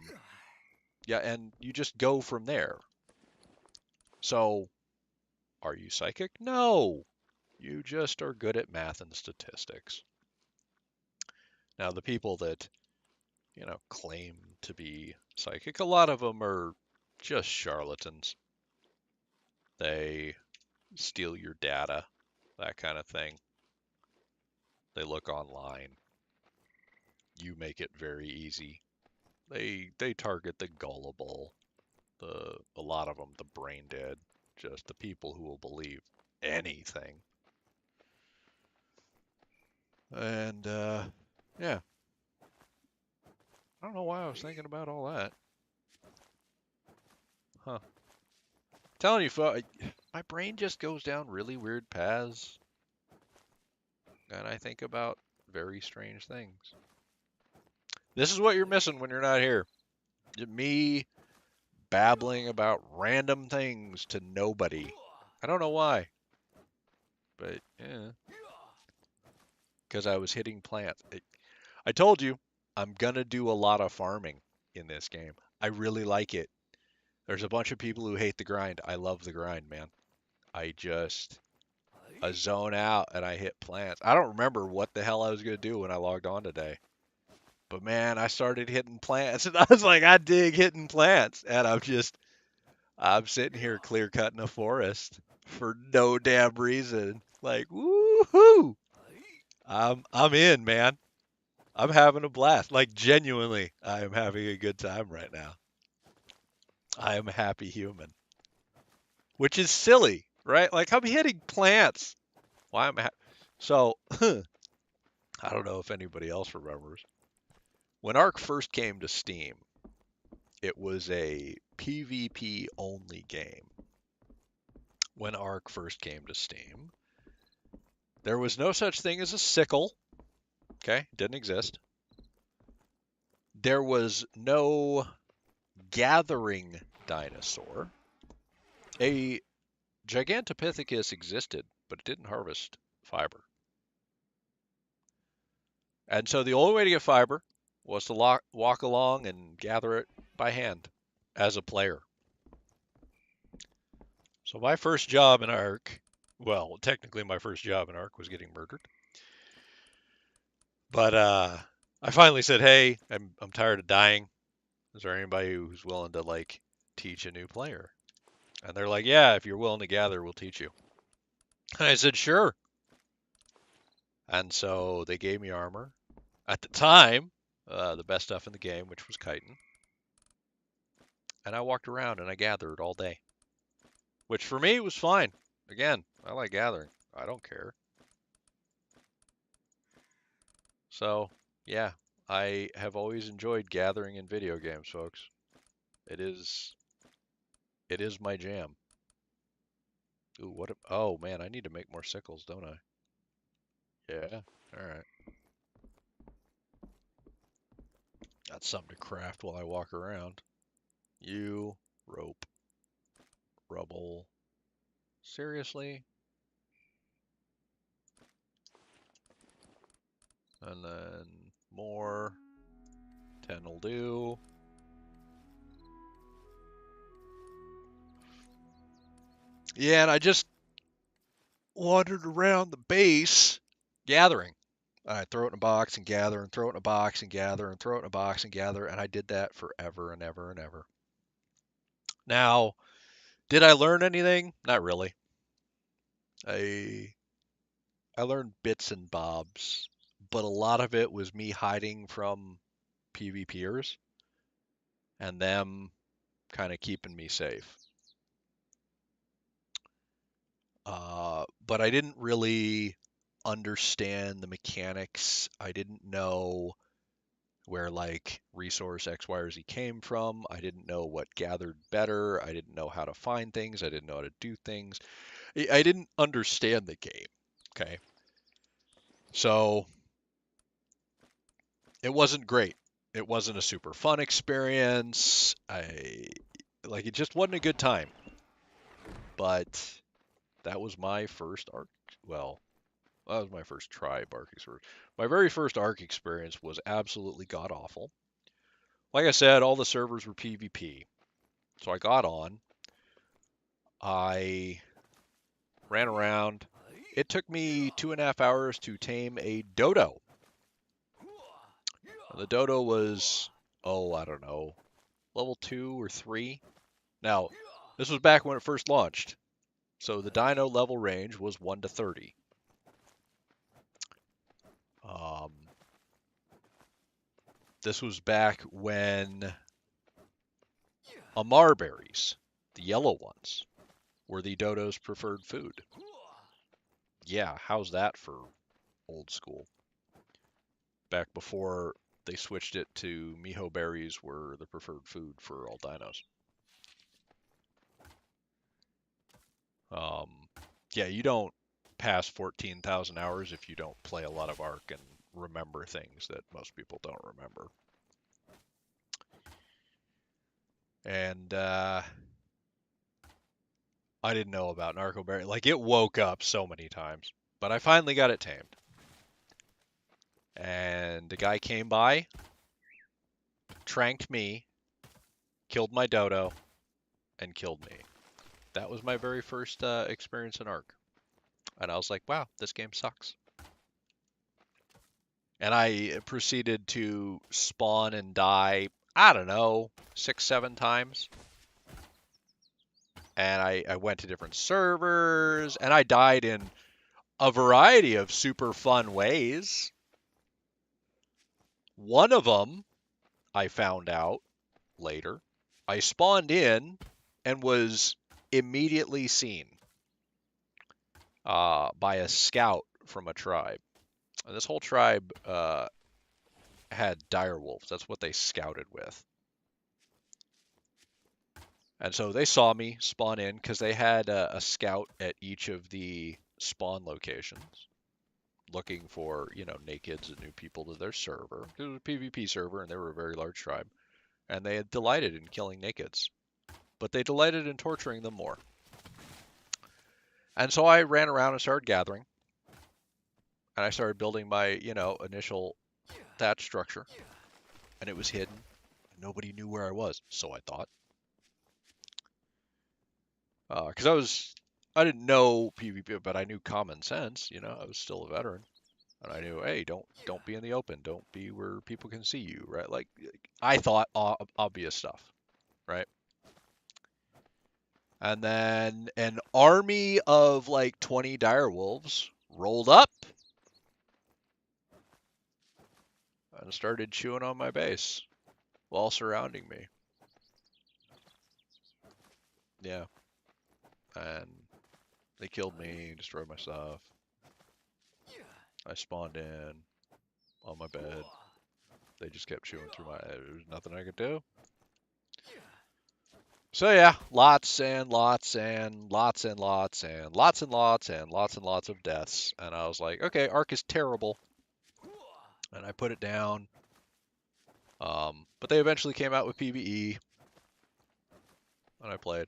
yeah, and you just go from there. So, are you psychic? No. You just are good at math and statistics. Now, the people that, claim to be psychic, a lot of them are just charlatans. They steal your data, that kind of thing. They look online. You make it very easy. They target the gullible, a lot of them the brain dead, just the people who will believe anything. And yeah, I don't know why I was thinking about all that. Huh. Telling you, my brain just goes down really weird paths, and I think about very strange things. This is what you're missing when you're not here. Me babbling about random things to nobody. I don't know why, but yeah, because I was hitting plants. I told you, I'm gonna do a lot of farming in this game. I really like it. There's a bunch of people who hate the grind. I love the grind, man. I zone out and I hit plants. I don't remember what the hell I was gonna do when I logged on today. But man, I started hitting plants and I was like, I dig hitting plants. And I'm sitting here clear cutting a forest for no damn reason. Like, woohoo! I'm in, man. I'm having a blast. Like genuinely, I am having a good time right now. I am a happy human. Which is silly, right? Like I'm hitting plants. Why am I so I don't know if anybody else remembers. When Ark first came to Steam, it was a PvP only game. When Ark first came to Steam, there was no such thing as a sickle. Okay, didn't exist. There was no gathering dinosaur. A Gigantopithecus existed, but it didn't harvest fiber. And so the only way to get fiber was to walk along and gather it by hand as a player. So my first job in Ark, well, technically my first job in Ark was getting murdered. But I finally said, "Hey, I'm tired of dying. Is there anybody who's willing to like teach a new player?" And they're like, "Yeah, if you're willing to gather, we'll teach you." And I said, "Sure." And so they gave me armor. At the time, the best stuff in the game, which was chitin. And I walked around and I gathered all day, which for me was fine. Again, I like gathering. I don't care. So, yeah, I have always enjoyed gathering in video games, folks. It is it is my jam. Ooh, oh man, I need to make more sickles, don't I? Yeah. All right. That's something to craft while I walk around. You, rope, rubble. Seriously? And then more. 10 will do. Yeah, and I just wandered around the base gathering. I throw it in a box and gather and throw it in a box and gather and throw it in a box and gather, and I did that forever and ever and ever. Now, did I learn anything? Not really. I I learned bits and bobs, but a lot of it was me hiding from PvPers and them kind of keeping me safe. But I didn't really understand the mechanics. I didn't know where like resource X, Y, or Z came from. I didn't know what gathered better. I didn't know how to find things. I didn't know how to do things. I didn't understand the game. Okay. So it wasn't great. It wasn't a super fun experience. It just wasn't a good time. But that was my first Ark. Well, that was my first try of Ark experience. My very first Ark experience was absolutely god awful. Like I said, all the servers were PvP. So I got on. I ran around. it took me 2.5 hours to tame a dodo. The dodo was, oh, I don't know, level 2 or 3. Now, this was back when it first launched. So the dino level range was 1 to 30. Um, this was back when Amar berries, the yellow ones, were the dodo's preferred food. Yeah, how's that for old school? Back before they switched it to miho berries were the preferred food for all dinos. Um, yeah, you don't pass 14,000 hours if you don't play a lot of Ark and remember things that most people don't remember. And I didn't know about Narcoberry. Like, it woke up so many times. But I finally got it tamed. And the guy came by, tranked me, killed my dodo, and killed me. That was my very first experience in Ark. And I was like, wow, this game sucks. And I proceeded to spawn and die, I don't know, 6, 7 times. And I went to different servers, and I died in a variety of super fun ways. One of them, I found out later, I spawned in and was immediately seen by a scout from a tribe. And this whole tribe had dire wolves. That's what they scouted with. And so they saw me spawn in because they had a scout at each of the spawn locations looking for, nakeds and new people to their server. It was a PvP server, and they were a very large tribe. And they had delighted in killing nakeds. But they delighted in torturing them more. And so I ran around and started gathering. And I started building my, initial thatch structure. And it was hidden. Nobody knew where I was, so I thought. Because I didn't know PvP, but I knew common sense. I was still a veteran. And I knew, hey, don't be in the open. Don't be where people can see you, right? Like I thought obvious stuff, right? And then an army of like 20 direwolves rolled up and started chewing on my base while surrounding me. Yeah. And they killed me, destroyed my stuff. I spawned in on my bed. They just kept chewing through there was nothing I could do. So yeah, lots and lots and lots and lots and lots and lots and lots and lots of deaths. And I was like, okay, Ark is terrible. And I put it down. But they eventually came out with PvE. And I played.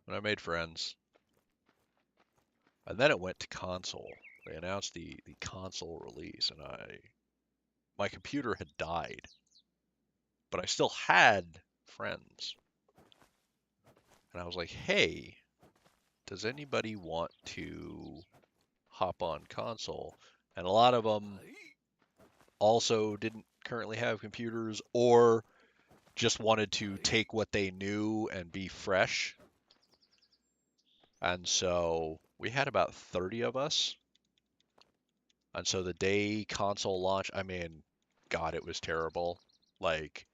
And I made friends. And then it went to console. They announced the console release, and my computer had died. But I still had friends. And I was like, hey, does anybody want to hop on console? And a lot of them also didn't currently have computers or just wanted to take what they knew and be fresh. And so we had about 30 of us. And so the day console launch, I mean, God, it was terrible. Like,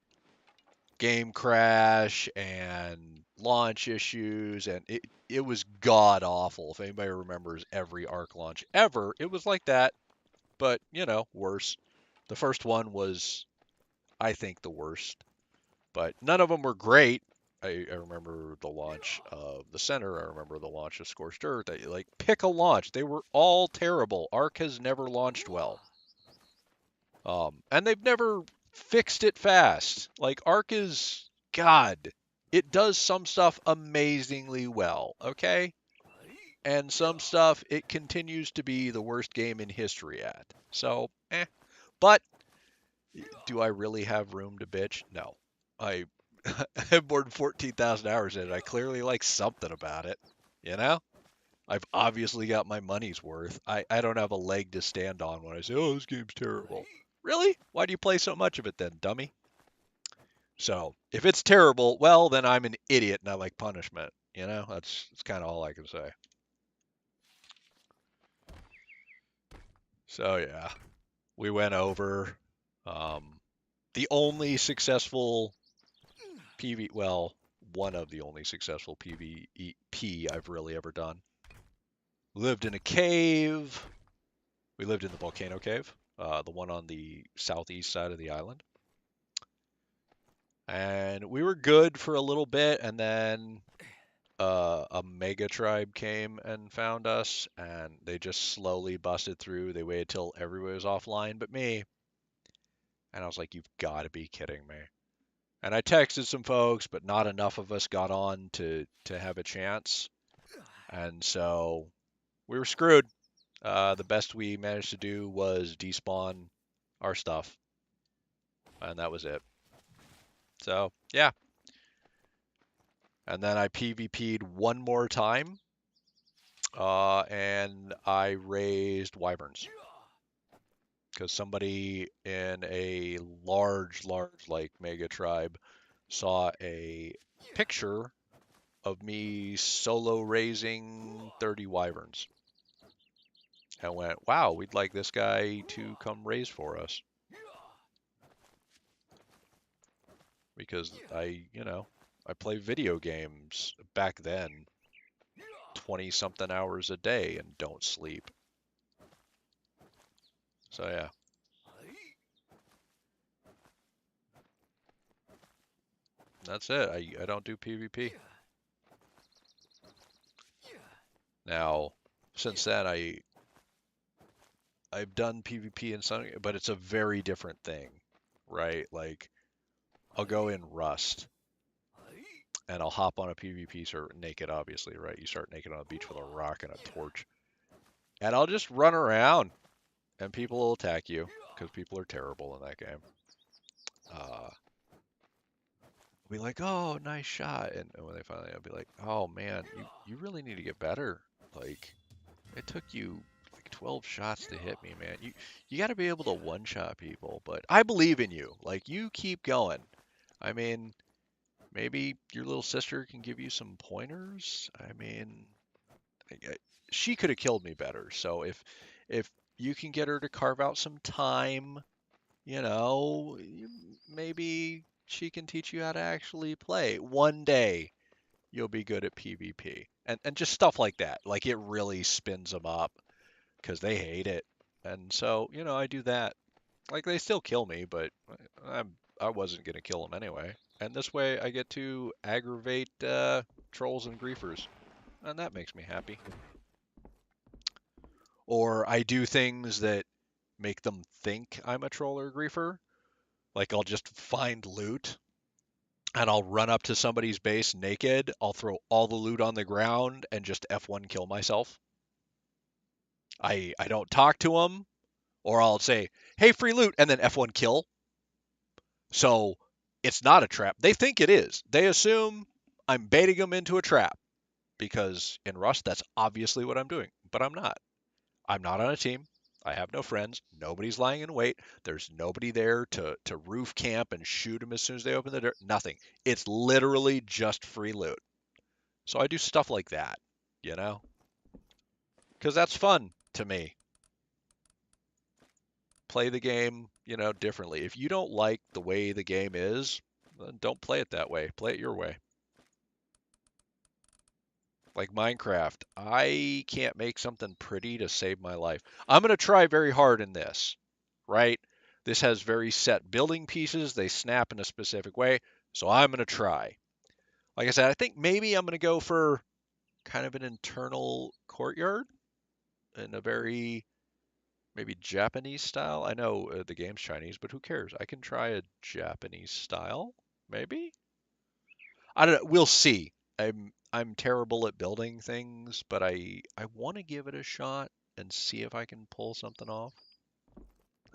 game crash and launch issues, and it was god awful. If anybody remembers every Ark launch ever, it was like that, but worse. The first one was, I think, the worst, but none of them were great. I remember the launch of the Center. I remember the launch of Scorched Earth. Like, pick a launch. They were all terrible. Ark has never launched well. And they've never fixed it fast. Like, Ark is, God, it does some stuff amazingly well, okay? And some stuff it continues to be the worst game in history at. So, But, do I really have room to bitch? No. I have more than 14,000 hours in it. I clearly like something about it, you know? I've obviously got my money's worth. I don't have a leg to stand on when I say, oh, this game's terrible. Really? Why do you play so much of it then, dummy? So if it's terrible, well, then I'm an idiot and I like punishment. You know, that's kind of all I can say. So yeah, we went over. Um, the only successful well, one of the only successful PvP I've really ever done. Lived in a cave. We lived in the volcano cave, the one on the southeast side of the island. And we were good for a little bit, and then a mega tribe came and found us, and they just slowly busted through. They waited till everybody was offline but me. And I was like, you've got to be kidding me. And I texted some folks, but not enough of us got on to have a chance. And so we were screwed. The best we managed to do was despawn our stuff, and that was it. So yeah, and then I PvP'd one more time, and I raised wyverns because somebody in a large like mega tribe saw a picture of me solo raising 30 wyverns and went, wow, we'd like this guy to come raise for us because I play video games back then 20 something hours a day and don't sleep. So yeah. That's it. I don't do PvP. Now, since then I've done PvP in some, but it's a very different thing, right? Like I'll go in Rust and I'll hop on a PvP server naked, obviously, right? You start naked on a beach with a rock and a torch, and I'll just run around and people will attack you because people are terrible in that game. Uh, be like, oh, nice shot, and when they finally, I'll be like, oh man, you really need to get better. Like it took you like 12 shots to hit me, man. You got to be able to one shot people, but I believe in you. Like you keep going. I mean, maybe your little sister can give you some pointers. I mean, she could have killed me better. So if you can get her to carve out some time, you know, maybe she can teach you how to actually play. One day you'll be good at PvP. And just stuff like that. Like it really spins them up because they hate it. And so, I do that. Like they still kill me, but I wasn't gonna kill them anyway. And this way, I get to aggravate trolls and griefers, and that makes me happy. Or I do things that make them think I'm a troll or a griefer. Like I'll just find loot and I'll run up to somebody's base naked. I'll throw all the loot on the ground and just F1 kill myself. I don't talk to them, or I'll say, "Hey, free loot," and then F1 kill. So it's not a trap. They think it is. They assume I'm baiting them into a trap because in Rust, that's obviously what I'm doing. But I'm not. I'm not on a team. I have no friends. Nobody's lying in wait. There's nobody there to roof camp and shoot them as soon as they open the door. Nothing. It's literally just free loot. So I do stuff like that, you know, because that's fun to me. Play the game, differently. If you don't like the way the game is, then don't play it that way. Play it your way. Like Minecraft, I can't make something pretty to save my life. I'm going to try very hard in this, right? This has very set building pieces. They snap in a specific way. So I'm going to try. Like I said, I think maybe I'm going to go for kind of an internal courtyard in a very maybe Japanese style. I know the game's Chinese, but who cares? I can try a Japanese style, maybe. I don't know. We'll see. I'm terrible at building things, but I want to give it a shot and see if I can pull something off.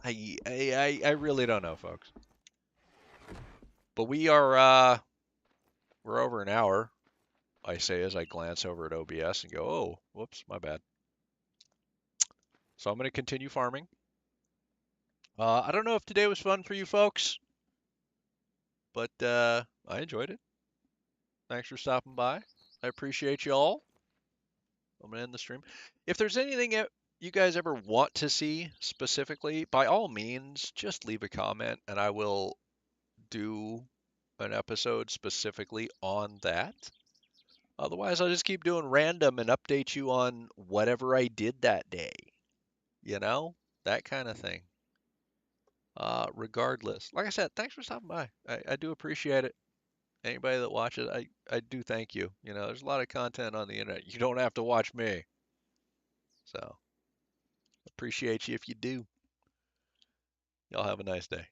I really don't know, folks. But we're over an hour. I say as I glance over at OBS and go, oh, whoops, my bad. So I'm going to continue farming. I don't know if today was fun for you folks, but I enjoyed it. Thanks for stopping by. I appreciate you all. I'm going to end the stream. If there's anything you guys ever want to see specifically, by all means, just leave a comment and I will do an episode specifically on that. Otherwise, I'll just keep doing random and update you on whatever I did that day. You know, that kind of thing. Regardless, like I said, thanks for stopping by. I do appreciate it. Anybody that watches, I do thank you. You know, there's a lot of content on the internet. You don't have to watch me. So, appreciate you if you do. Y'all have a nice day.